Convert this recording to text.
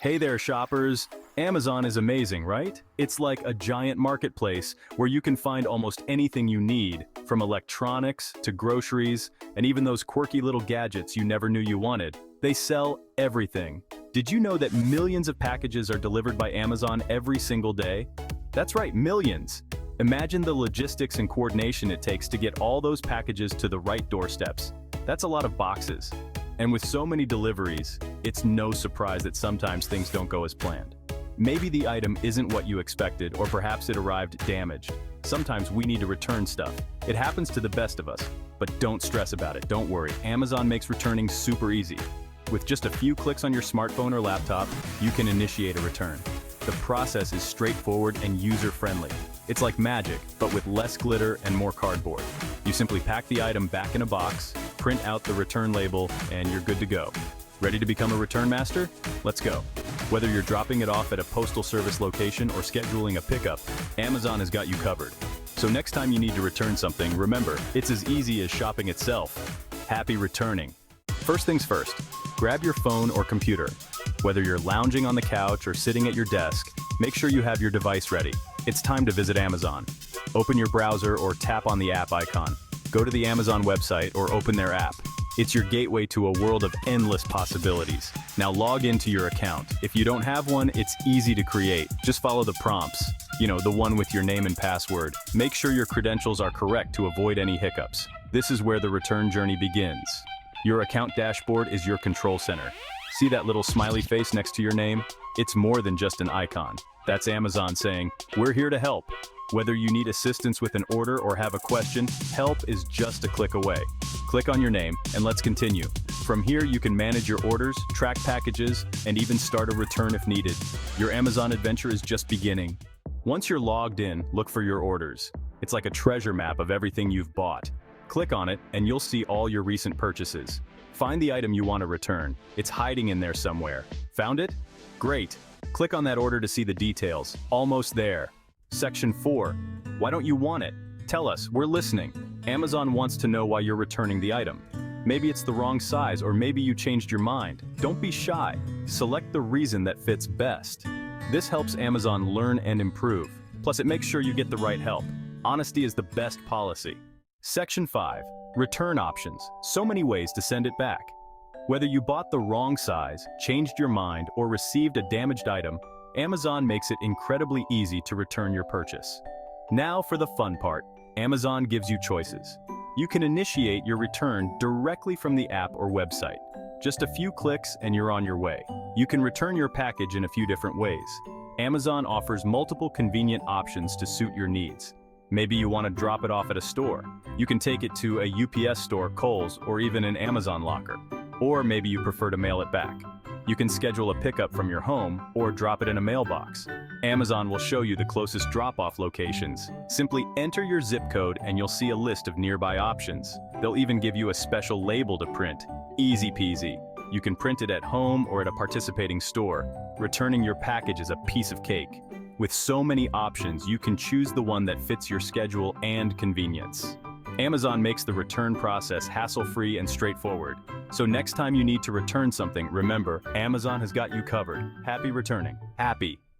Hey there, shoppers! Amazon is amazing, right? It's like a giant marketplace where you can find almost anything you need, from electronics to groceries, and even those quirky little gadgets you never knew you wanted. They sell everything. Did you know that millions of packages are delivered by Amazon every single day? That's right, millions! Imagine the logistics and coordination it takes to get all those packages to the right doorsteps. That's a lot of boxes. And with so many deliveries, it's no surprise that sometimes things don't go as planned. Maybe the item isn't what you expected, or perhaps it arrived damaged. Sometimes we need to return stuff. It happens to the best of us. But don't stress about it, don't worry. Amazon makes returning super easy. With just a few clicks on your smartphone or laptop, you can initiate a return. The process is straightforward and user-friendly. It's like magic, but with less glitter and more cardboard. You simply pack the item back in a box, print out the return label, and you're good to go. Ready to become a return master? Let's go. Whether you're dropping it off at a postal service location or scheduling a pickup, Amazon has got you covered. So next time you need to return something, remember, it's as easy as shopping itself. Happy returning. First things first, grab your phone or computer. Whether you're lounging on the couch or sitting at your desk, make sure you have your device ready. It's time to visit Amazon. Open your browser or tap on the app icon. Go to the Amazon website or open their app. It's your gateway to a world of endless possibilities. Now log into your account. If you don't have one, it's easy to create. Just follow the prompts. The one with your name and password. Make sure your credentials are correct to avoid any hiccups. This is where the return journey begins. Your account dashboard is your control center. See that little smiley face next to your name? It's more than just an icon. That's Amazon saying, "We're here to help." Whether you need assistance with an order or have a question, help is just a click away. Click on your name, and let's continue. From here, you can manage your orders, track packages, and even start a return if needed. Your Amazon adventure is just beginning. Once you're logged in, look for your orders. It's like a treasure map of everything you've bought. Click on it, and you'll see all your recent purchases. Find the item you want to return. It's hiding in there somewhere. Found it? Great. Click on that order to see the details. Almost there. Section 4. Why don't you want it? Tell us, we're listening. Amazon wants to know why you're returning the item. Maybe it's the wrong size, or maybe you changed your mind. Don't be shy. Select the reason that fits best. This helps Amazon learn and improve. Plus, it makes sure you get the right help. Honesty is the best policy. Section 5. Return options. So many ways to send it back. Whether you bought the wrong size, changed your mind, or received a damaged item, Amazon makes it incredibly easy to return your purchase. Now for the fun part. Amazon gives you choices. You can initiate your return directly from the app or website. Just a few clicks and you're on your way. You can return your package in a few different ways. Amazon offers multiple convenient options to suit your needs. Maybe you want to drop it off at a store. You can take it to a UPS store, Kohl's, or even an Amazon locker. Or maybe you prefer to mail it back. You can schedule a pickup from your home or drop it in a mailbox. Amazon will show you the closest drop-off locations. Simply enter your zip code and you'll see a list of nearby options. They'll even give you a special label to print. Easy peasy. You can print it at home or at a participating store. Returning your package is a piece of cake. With so many options, you can choose the one that fits your schedule and convenience. Amazon makes the return process hassle-free and straightforward. So next time you need to return something, remember, Amazon has got you covered. Happy returning. Happy.